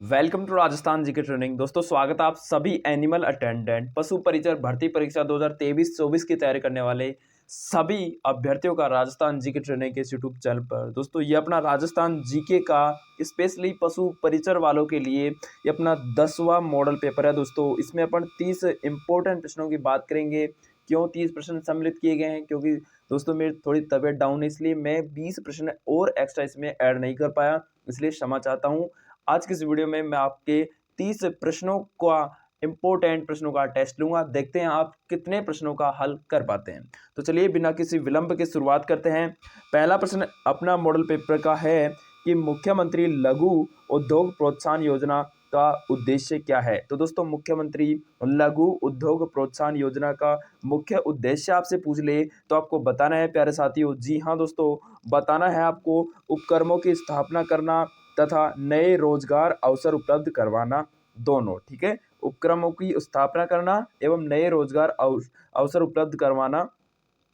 Welcome to Rajasthan GK training. दोस्तों स्वागत है आप सभी एनिमल अटेंडेंट पशु परिचर भर्ती परीक्षा 2023-24 की तैयारी करने वाले सभी अभ्यर्थियों का राजस्थान जीके ट्रेनिंग के यूट्यूब चैनल पर। दोस्तों ये अपना राजस्थान जीके का स्पेशली पशु परिचर वालों के लिए ये अपना 10वां मॉडल पेपर है। दोस्तों इसमें अपन 30 इंपॉर्टेंट प्रश्नों की बात करेंगे। क्यों 30 प्रश्न सम्मिलित किए गए हैं? क्योंकि दोस्तों मेरी थोड़ी तबीयत डाउन है, इसलिए मैं 20 प्रश्न और एक्स्ट्रा इसमें ऐड नहीं कर पाया, इसलिए क्षमा चाहता हूँ। आज की इस वीडियो में मैं आपके 30 प्रश्नों का इंपॉर्टेंट प्रश्नों का टेस्ट लूंगा। देखते हैं आप कितने प्रश्नों का हल कर पाते हैं। तो चलिए बिना किसी विलंब के शुरुआत करते हैं। पहला प्रश्न अपना मॉडल पेपर का है कि मुख्यमंत्री लघु उद्योग प्रोत्साहन योजना का उद्देश्य क्या है? तो दोस्तों मुख्यमंत्री लघु उद्योग प्रोत्साहन योजना का मुख्य उद्देश्य आपसे पूछ ले तो आपको बताना है प्यारे साथियों। जी हाँ दोस्तों, बताना है आपको उपक्रमों की स्थापना करना तथा नए रोजगार अवसर उपलब्ध करवाना, दोनों। ठीक है, उपक्रमों की स्थापना करना एवं नए रोजगार अवसर उपलब्ध करवाना,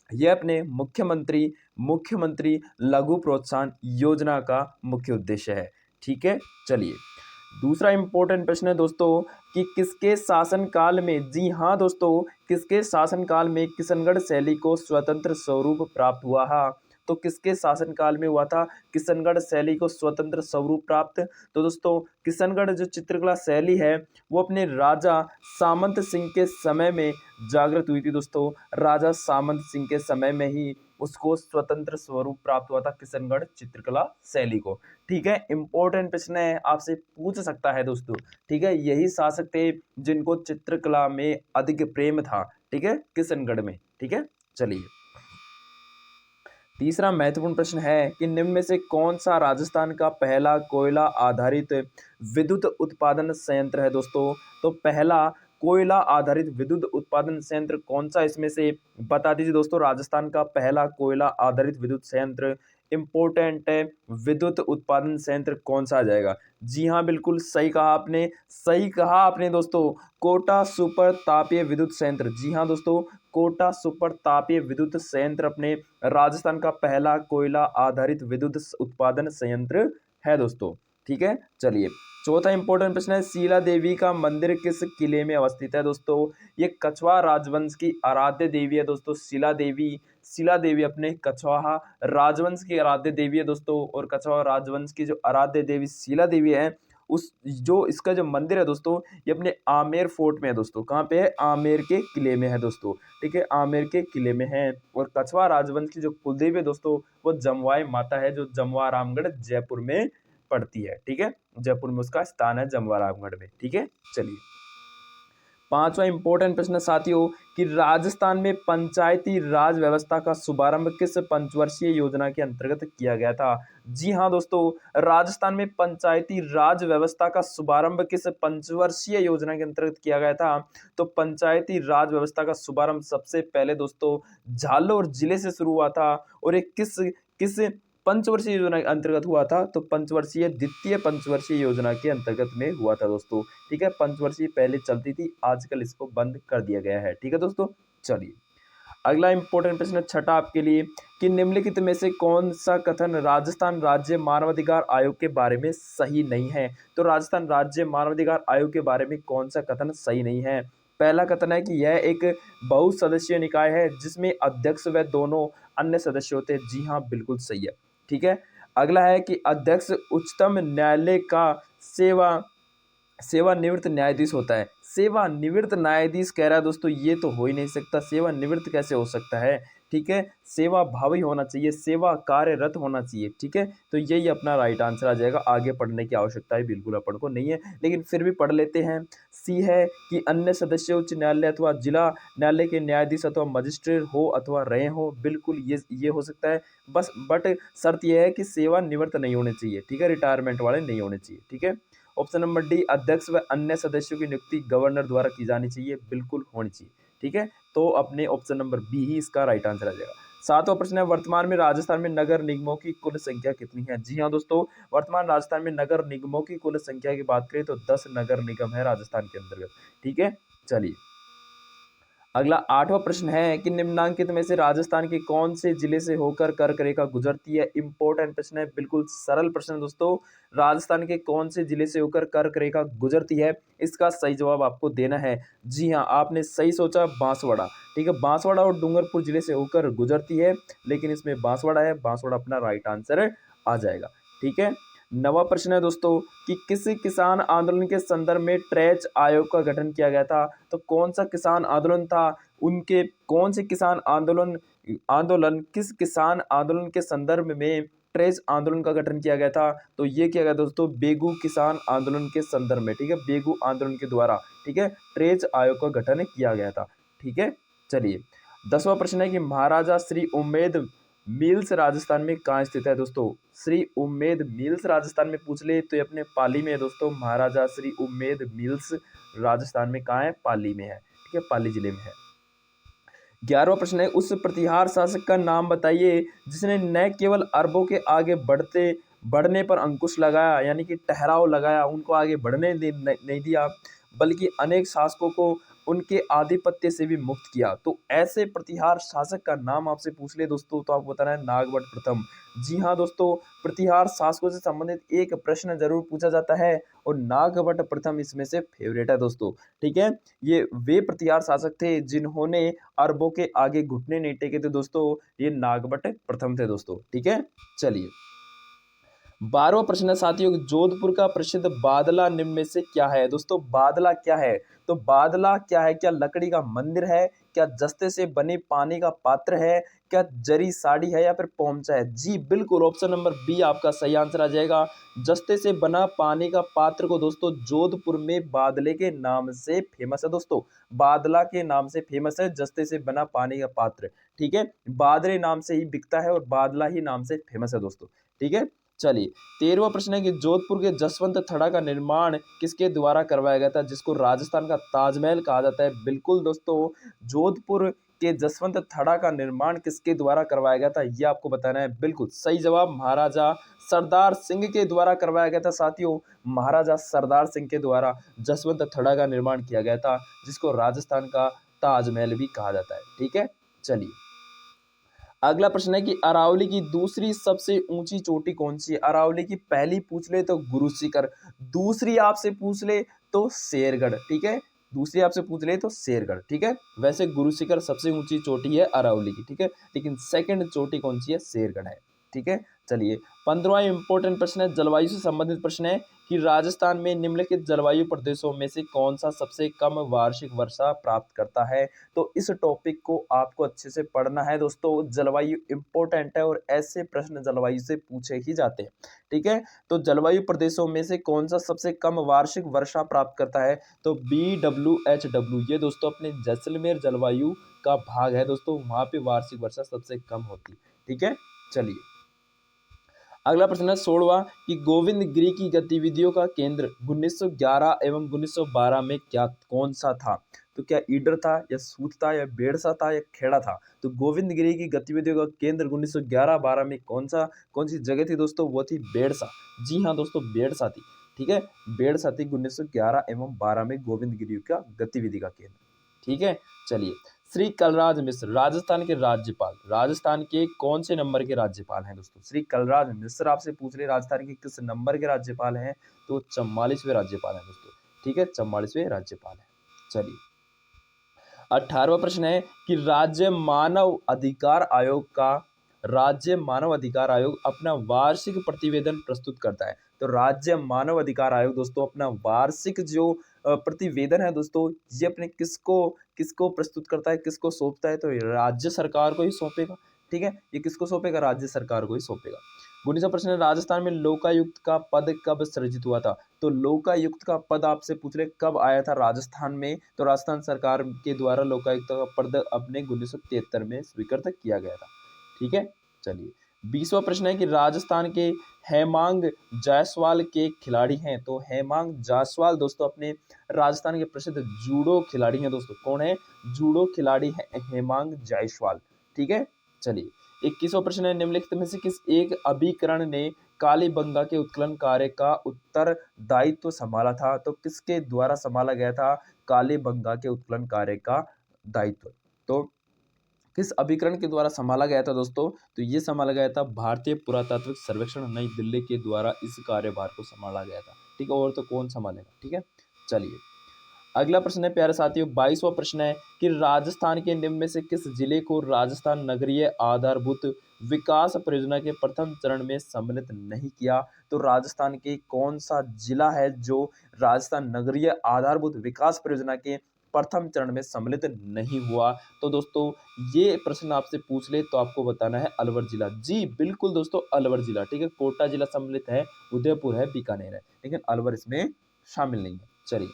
यह अपने मुख्यमंत्री मुख्यमंत्री लघु प्रोत्साहन योजना का मुख्य उद्देश्य है। ठीक है, चलिए दूसरा इंपॉर्टेंट प्रश्न है दोस्तों कि किसके शासनकाल में, जी हाँ दोस्तों, किसके शासनकाल में किशनगढ़ शैली को स्वतंत्र स्वरूप प्राप्त हुआ? तो किसके शासनकाल में हुआ था किशनगढ़ शैली को स्वतंत्र स्वरूप प्राप्त? तो दोस्तों किशनगढ़ जो चित्रकला शैली है वो अपने राजा सामंत सिंह के समय में जागृत हुई थी। दोस्तों राजा सामंत सिंह के समय में ही उसको स्वतंत्र स्वरूप प्राप्त हुआ था, किशनगढ़ चित्रकला शैली को। ठीक है, इंपॉर्टेंट प्रश्न है, आपसे पूछ सकता है दोस्तों। ठीक है, यही शासक थे जिनको चित्रकला में अधिक प्रेम था। ठीक है, किशनगढ़ में। ठीक है, चलिए तीसरा महत्वपूर्ण प्रश्न है कि निम्न में से कौन सा राजस्थान का पहला कोयला आधारित विद्युत उत्पादन संयंत्र है? दोस्तों तो पहला कोयला आधारित विद्युत उत्पादन संयंत्र कौन सा इसमें से बता दीजिए दोस्तों। राजस्थान का पहला कोयला आधारित विद्युत संयंत्र इंपोर्टेंट है, विद्युत उत्पादन संयंत्र कौन सा आ जाएगा? जी हाँ बिल्कुल सही कहा आपने, सही कहा आपने दोस्तों, कोटा सुपर तापीय विद्युत संयंत्र। जी हाँ दोस्तों, कोटा सुपर तापीय विद्युत संयंत्र अपने राजस्थान का पहला कोयला आधारित विद्युत उत्पादन संयंत्र है दोस्तों। ठीक है, चलिए चौथा इंपॉर्टेंट प्रश्न है, शीला देवी का मंदिर किस किले में अवस्थित है? दोस्तों ये कछवाहा राजवंश की आराध्य देवी है दोस्तों, शीला देवी। शीला देवी अपने कछवाहा राजवंश की आराध्य देवी है दोस्तों, और कछवाहा राजवंश की जो आराध्य देवी शीला देवी है, उस जो इसका जो मंदिर है दोस्तों ये अपने आमेर फोर्ट में है दोस्तों। कहाँ पे है? आमेर के किले में है दोस्तों। ठीक है, आमेर के किले में है। और कछवाहा राजवंश की जो कुलदेवी है दोस्तों वो जमवाई माता है, जो जमवा रामगढ़ जयपुर में पड़ती है। ठीक है, जयपुर में उसका स्थान है जमवा रामगढ़ में। ठीक है, चलिए पांचवा इंपॉर्टेंट प्रश्न साथियों कि राजस्थान में पंचायती राज व्यवस्था का शुभारंभ किस पंचवर्षीय योजना के अंतर्गत किया गया था? जी हाँ दोस्तों, राजस्थान में पंचायती राज व्यवस्था का शुभारंभ किस पंचवर्षीय योजना के अंतर्गत किया गया था? तो पंचायती राज व्यवस्था का शुभारंभ सबसे पहले दोस्तों झालोर जिले से शुरू हुआ था। और ये किस किस पंचवर्षीय योजना के अंतर्गत हुआ था? तो पंचवर्षीय द्वितीय पंचवर्षीय योजना के अंतर्गत में हुआ था दोस्तों। ठीक है, पंचवर्षीय पहले चलती थी, आजकल इसको बंद कर दिया गया है। ठीक है दोस्तों, चलिए अगला इंपॉर्टेंट प्रश्न छठा आपके लिए कि निम्नलिखित में से कौन सा कथन राजस्थान राज्य मानवाधिकार आयोग के बारे में सही नहीं है? तो राजस्थान राज्य मानवाधिकार आयोग के बारे में कौन सा कथन सही नहीं है? पहला कथन है कि यह एक बहुसदस्यीय निकाय है जिसमें अध्यक्ष व दोनों अन्य सदस्य होते हैं। जी हाँ बिल्कुल सही है। ठीक है, अगला है कि अध्यक्ष उच्चतम न्यायालय का सेवानिवृत्त न्यायाधीश होता है। सेवानिवृत्त न्यायाधीश कह रहा है दोस्तों, ये तो हो ही नहीं सकता, सेवानिवृत्त कैसे हो सकता है? ठीक है, सेवा भावी होना चाहिए, सेवा कार्यरत होना चाहिए। ठीक है, तो यही अपना राइट आंसर आ जाएगा। आगे पढ़ने की आवश्यकता है बिल्कुल अपन को नहीं है, लेकिन फिर भी पढ़ लेते हैं। सी है कि अन्य सदस्य उच्च न्यायालय अथवा जिला न्यायालय के न्यायाधीश अथवा मजिस्ट्रेट हो अथवा रहे हो, बिल्कुल ये हो सकता है। बस बट शर्त यह है कि सेवानिवृत्त नहीं होने चाहिए। ठीक है, रिटायरमेंट वाले नहीं होने चाहिए। ठीक है, ऑप्शन नंबर डी अध्यक्ष व अन्य सदस्यों की नियुक्ति गवर्नर द्वारा की जानी चाहिए, बिल्कुल होनी चाहिए। ठीक है, तो अपने ऑप्शन नंबर बी ही इसका राइट आंसर आ जाएगा। सातवां प्रश्न है, वर्तमान में राजस्थान में नगर निगमों की कुल संख्या कितनी है? जी हाँ दोस्तों, वर्तमान राजस्थान में नगर निगमों की कुल संख्या की बात करें तो 10 नगर निगम है राजस्थान के अंतर्गत। ठीक है, चलिए अगला 8वां प्रश्न है कि निम्नांकित में से राजस्थान के कौन से जिले से होकर कर्क रेखा गुजरती है। इंपॉर्टेंट प्रश्न है, बिल्कुल सरल प्रश्न है दोस्तों। राजस्थान के कौन से जिले से होकर कर्क रेखा गुजरती है, इसका सही जवाब आपको देना है। जी हाँ, आपने सही सोचा, बांसवाड़ा। ठीक है, बांसवाड़ा और डूंगरपुर जिले से होकर गुजरती है, लेकिन इसमें बांसवाड़ा है, बांसवाड़ा अपना राइट आंसर आ जाएगा। ठीक है, 9वां प्रश्न है दोस्तों कि किस किसान आंदोलन के संदर्भ में ट्रेच आयोग का गठन किया गया था। तो कौन सा किसान आंदोलन था, उनके कौन से किसान आंदोलन आंदोलन किस किसान आंदोलन के संदर्भ में ट्रेच आंदोलन का गठन किया गया था। तो ये किया गया दोस्तों बेगू किसान आंदोलन के संदर्भ में। ठीक है, बेगू आंदोलन के द्वारा, ठीक है, ट्रेच आयोग का गठन किया गया था। ठीक है, चलिए 10वां प्रश्न है कि महाराजा श्री उम्मेद मिल्स राजस्थान में कहाँ स्थित है दोस्तों। श्री उम्मेद मिल्स राजस्थान में पूछ ले तो ये अपने पाली में है दोस्तों। महाराजा श्री उम्मेद मिल्स राजस्थान में कहाँ है, पाली में है। ठीक है, पाली जिले में है। 11वां प्रश्न है उस प्रतिहार शासक का नाम बताइए जिसने न केवल अरबों के आगे बढ़ने पर अंकुश लगाया, यानी कि ठहराव लगाया, उनको आगे बढ़ने नहीं दिया, बल्कि अनेक शासकों को उनके आधिपत्य से भी मुक्त किया। तो ऐसे प्रतिहार शासक का नाम आपसे पूछ ले दोस्तों, तो आपको बताना है नागवट प्रथम। जी हाँ दोस्तों, प्रतिहार शासकों से संबंधित एक प्रश्न जरूर पूछा जाता है और नागवट प्रथम इसमें से फेवरेट है दोस्तों। ठीक है, ये वे प्रतिहार शासक थे जिन्होंने अरबों के आगे घुटने नहीं टेके थे दोस्तों। ये नागवट प्रथम थे दोस्तों। ठीक है, चलिए 12वां प्रश्न है साथियों, जोधपुर का प्रसिद्ध बादला निम्न में से क्या है। दोस्तों बादला क्या है, तो बादला क्या है, क्या लकड़ी का मंदिर है, क्या जस्ते से बने पानी का पात्र है, क्या जरी साड़ी है, या फिर पोमचा है। जी बिल्कुल, ऑप्शन नंबर बी आपका सही आंसर आ जाएगा। जस्ते से बना पानी का पात्र को दोस्तों जोधपुर में बादले के नाम से फेमस है दोस्तों। बादला के नाम से फेमस है जस्ते से बना पानी का पात्र। ठीक है, बादले नाम से ही बिकता है और बादला ही नाम से फेमस है दोस्तों। ठीक है, चलिए 13वां प्रश्न है कि जोधपुर के जसवंत थड़ा का निर्माण किसके द्वारा करवाया गया था, जिसको राजस्थान का ताजमहल कहा जाता है। बिल्कुल दोस्तों, जोधपुर के जसवंत थड़ा का निर्माण किसके द्वारा करवाया गया था, ये आपको बताना है। बिल्कुल सही जवाब महाराजा सरदार सिंह के द्वारा करवाया गया था साथियों। महाराजा सरदार सिंह के द्वारा जसवंत थड़ा का निर्माण किया गया था, जिसको राजस्थान का ताजमहल भी कहा जाता है। ठीक है, चलिए अगला प्रश्न है कि अरावली की दूसरी सबसे ऊंची चोटी कौन सी है। अरावली की पहली पूछ ले तो गुरु शिखर, दूसरी आपसे पूछ ले तो शेरगढ़। ठीक है, दूसरी आपसे पूछ ले तो शेरगढ़। ठीक है, वैसे गुरु शिखर सबसे ऊंची चोटी है अरावली की। ठीक है, लेकिन सेकंड चोटी कौन सी है, शेरगढ़ है। ठीक है, चलिए 15वां इंपॉर्टेंट प्रश्न है, जलवायु से संबंधित प्रश्न है कि राजस्थान में निम्नलिखित जलवायु प्रदेशों में से कौन सा सबसे कम वार्षिक वर्षा प्राप्त करता है। तो इस टॉपिक को आपको अच्छे से पढ़ना है दोस्तों। जलवायु इंपॉर्टेंट है और ऐसे प्रश्न जलवायु से पूछे ही जाते हैं। ठीक है, तो जलवायु प्रदेशों में से कौन सा सबसे कम वार्षिक वर्षा प्राप्त करता है। तो BWHW, ये दोस्तों अपने जैसलमेर जलवायु का भाग है दोस्तों, वहां पे वार्षिक वर्षा सबसे कम होती है। ठीक है, चलिए अगला प्रश्न है 16वां कि गोविंद गिरी की गतिविधियों का केंद्र 1911 एवं 1912 में क्या कौन सा था। तो क्या ईडर था, या सूत था, या बेड़सा था, या खेड़ा था। तो गोविंद गिरी की गतिविधियों का केंद्र 1911-12 में कौन सी जगह थी दोस्तों, वो थी बेड़सा। जी हाँ दोस्तों, बेड़सा थी। ठीक है, बेड़सा थी 1911 एवं 12 में गोविंद गिरी का गतिविधि का केंद्र। ठीक है, चलिए श्री कलराज मिश्र राजस्थान के राज्यपाल, राजस्थान के कौन से नंबर के राज्यपाल हैं दोस्तों। श्री कलराज मिश्र आपसे पूछ रहे राजस्थान के किस नंबर के राज्यपाल हैं, तो 44वें राज्यपाल हैं दोस्तों। ठीक है, 44वें राज्यपाल हैं। चलिए 18वां प्रश्न है कि राज्य मानव अधिकार आयोग अपना वार्षिक प्रतिवेदन प्रस्तुत करता है। तो राज्य मानव अधिकार आयोग दोस्तों अपना वार्षिक जो प्रतिवेदन है दोस्तों, ये अपने किसको किसको प्रस्तुत करता है, किसको सौंपता है, तो राज्य सरकार को ही सौंपेगा। ठीक है, ये किसको सौंपेगा, राज्य सरकार को ही सौंपेगा। 19वां प्रश्न है राजस्थान में लोकायुक्त का पद कब सृजित हुआ था। तो लोकायुक्त का पद आपसे पूछ रहे कब आया था राजस्थान में, तो राजस्थान सरकार के द्वारा लोकायुक्त का पद अपने 1973 में स्वीकृत किया गया था। ठीक है, चलिए 20वां प्रश्न है कि राजस्थान के हेमांग जायसवाल के खिलाड़ी हैं। तो हेमांग जायसवाल दोस्तों अपने राजस्थान के प्रसिद्ध जूडो खिलाड़ी हैं दोस्तों। कौन है, जूडो खिलाड़ी है हेमांग जायसवाल। ठीक है, चलिए 21वां प्रश्न है निम्नलिखित में से किस एक अभिकरण ने कालीबंगा के उत्खनन कार्य का उत्तरदायित्व संभाला था। तो किसके द्वारा संभाला गया था कालीबंगा के उत्खनन कार्य का दायित्व। तो किस अभिकरण के द्वारा संभाला गया था दोस्तों? तो ये संभाला गया था भारतीय पुरातात्विक सर्वेक्षण नई दिल्ली के द्वारा इस कार्यभार को संभाला गया था। ठीक है, और तो कौन संभालेगा? ठीक है, चलिए अगला प्रश्न है प्यारे साथियों, 22वां प्रश्न है कि राजस्थान के निम्न में से किस जिले को राजस्थान नगरीय आधारभूत विकास परियोजना के प्रथम चरण में सम्मिलित नहीं किया? तो राजस्थान के कौन सा जिला है जो राजस्थान नगरीय आधारभूत विकास परियोजना के प्रथम चरण में सम्मिलित नहीं हुआ? तो दोस्तों ये प्रश्न आपसे पूछ ले तो आपको बताना है अलवर जिला। जी बिल्कुल दोस्तों, अलवर जिला। ठीक है, कोटा जिला सम्मिलित है, उदयपुर है, बीकानेर है, लेकिन अलवर इसमें शामिल नहीं है। चलिए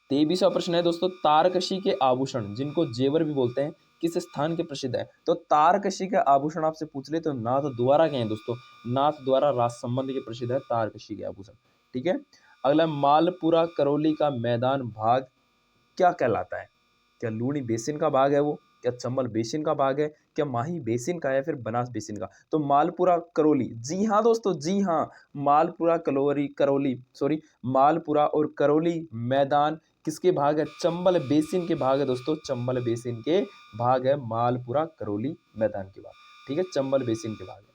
23वां प्रश्न है दोस्तों, तारकशी के आभूषण जिनको जेवर भी बोलते हैं किस स्थान के प्रसिद्ध है? तो तारकशी के आभूषण आपसे पूछ ले तो नाथ द्वारा के हैं दोस्तों, नाथ द्वारा राजसमंद के प्रसिद्ध है तारकशी के आभूषण। ठीक है, अगला मालपुरा करौली का मैदान भाग क्या कहलाता है? क्या लूणी बेसिन का भाग है वो, क्या चंबल बेसिन का भाग है, क्या माही बेसिन का, या फिर बनास बेसिन का? तो मालपुरा करौली, जी हाँ दोस्तों, जी हाँ, मालपुरा करौली सॉरी, मालपुरा और करौली मैदान किसके भाग है? चंबल बेसिन के भाग है दोस्तों, चंबल बेसिन के भाग है मालपुरा करौली मैदान के भाग। ठीक है, चंबल बेसिन के भाग है।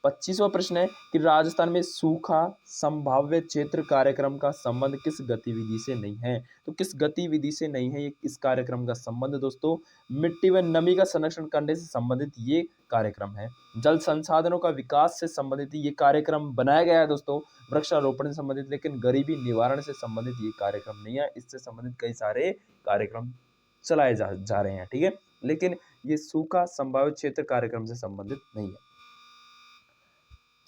25वां प्रश्न है कि राजस्थान में सूखा संभाव्य क्षेत्र कार्यक्रम का संबंध किस गतिविधि से नहीं है? तो किस गतिविधि से नहीं है ये इस कार्यक्रम का संबंध दोस्तों? मिट्टी व नमी का संरक्षण करने से संबंधित ये कार्यक्रम है। जल संसाधनों का विकास से संबंधित ये कार्यक्रम बनाया गया है दोस्तों, वृक्षारोपण से संबंधित, लेकिन गरीबी निवारण से संबंधित ये कार्यक्रम नहीं है। इससे संबंधित कई सारे कार्यक्रम चलाए जा रहे हैं। ठीक है, लेकिन ये सूखा संभावित क्षेत्र कार्यक्रम से संबंधित नहीं है।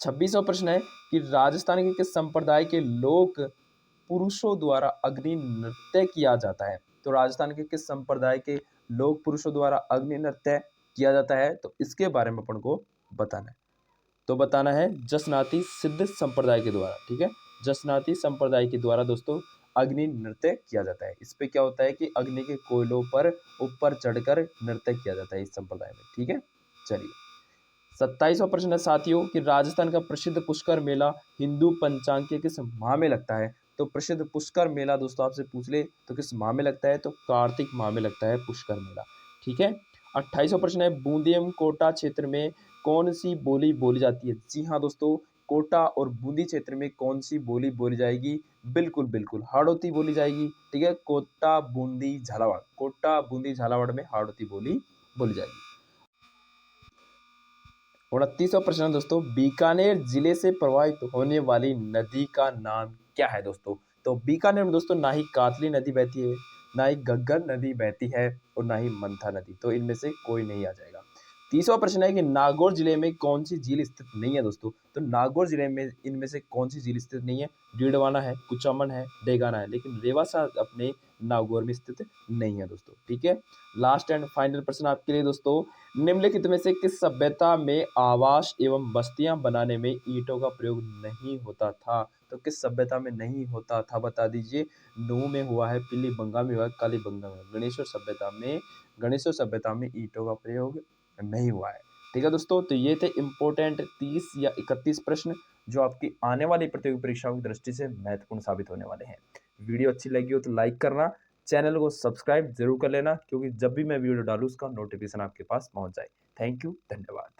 26वां प्रश्न है कि राजस्थान के किस संप्रदाय के लोक पुरुषों द्वारा अग्नि नृत्य किया जाता है? तो राजस्थान के किस संप्रदाय के लोक पुरुषों द्वारा अग्नि नृत्य किया जाता है? तो इसके बारे में अपन को बताना है। तो बताना है जसनाती सिद्ध संप्रदाय के द्वारा। ठीक है, जसनाती संप्रदाय के द्वारा दोस्तों अग्नि नृत्य किया जाता है। इस पे क्या होता है कि अग्नि के कोयलों पर ऊपर चढ़कर नृत्य किया जाता है इस संप्रदाय में। ठीक है, चलिए 27वां प्रश्न है साथियों कि राजस्थान का प्रसिद्ध पुष्कर मेला हिंदू पंचांग के किस माह में लगता है? तो प्रसिद्ध पुष्कर मेला दोस्तों आपसे पूछ ले तो किस माह में लगता है? तो कार्तिक माह में लगता है पुष्कर मेला। ठीक है, 28वां प्रश्न है बूंदियम कोटा क्षेत्र में कौन सी बोली बोली जाती है? जी हाँ दोस्तों, कोटा और बूंदी क्षेत्र में कौन सी बोली बोली जाएगी? बिल्कुल बिल्कुल हाड़ौती बोली जाएगी। ठीक है, कोटा बूंदी झालावाड़, कोटा बूंदी झालावाड़ में हाड़ौती बोली बोली जाएगी। 29वां प्रश्न है दोस्तों, बीकानेर जिले से प्रवाहित होने वाली नदी का नाम क्या है दोस्तों? तो बीकानेर में दोस्तों ना ही कातली नदी बहती है, ना ही घग्गर नदी बहती है, और ना ही मंथा नदी। तो इनमें से कोई नहीं आ जाएगा। 30वां प्रश्न है कि नागौर जिले में कौन सी झील स्थित नहीं है दोस्तों? तो नागौर जिले में इनमें से कौन सी झील स्थित नहीं है? डीडवाना है, कुचामन है, डेगाना है, लेकिन रेवासा अपने नागौर में स्थित नहीं है दोस्तों। ठीक है, लास्ट एंड फाइनल प्रश्न आपके लिए दोस्तों, निम्नलिखित में से किस सभ्यता में आवास एवं बस्तियां बनाने में ईंटों का प्रयोग नहीं होता था? तो किस सभ्यता में नहीं होता था बता दीजिए। नूह में हुआ है, पीलीबंगा में हुआ है, कालीबंगा में। गणेश्वर सभ्यता में ईंटों का प्रयोग नहीं हुआ है। ठीक है दोस्तों, तो ये थे इंपॉर्टेंट 30 या 31 प्रश्न जो आपकी आने वाली प्रतियोगी परीक्षाओं की दृष्टि से महत्वपूर्ण साबित होने वाले हैं। वीडियो अच्छी लगी हो तो लाइक करना, चैनल को सब्सक्राइब जरूर कर लेना, क्योंकि जब भी मैं वीडियो डालूँ उसका नोटिफिकेशन आपके पास पहुंच जाए। थैंक यू, धन्यवाद।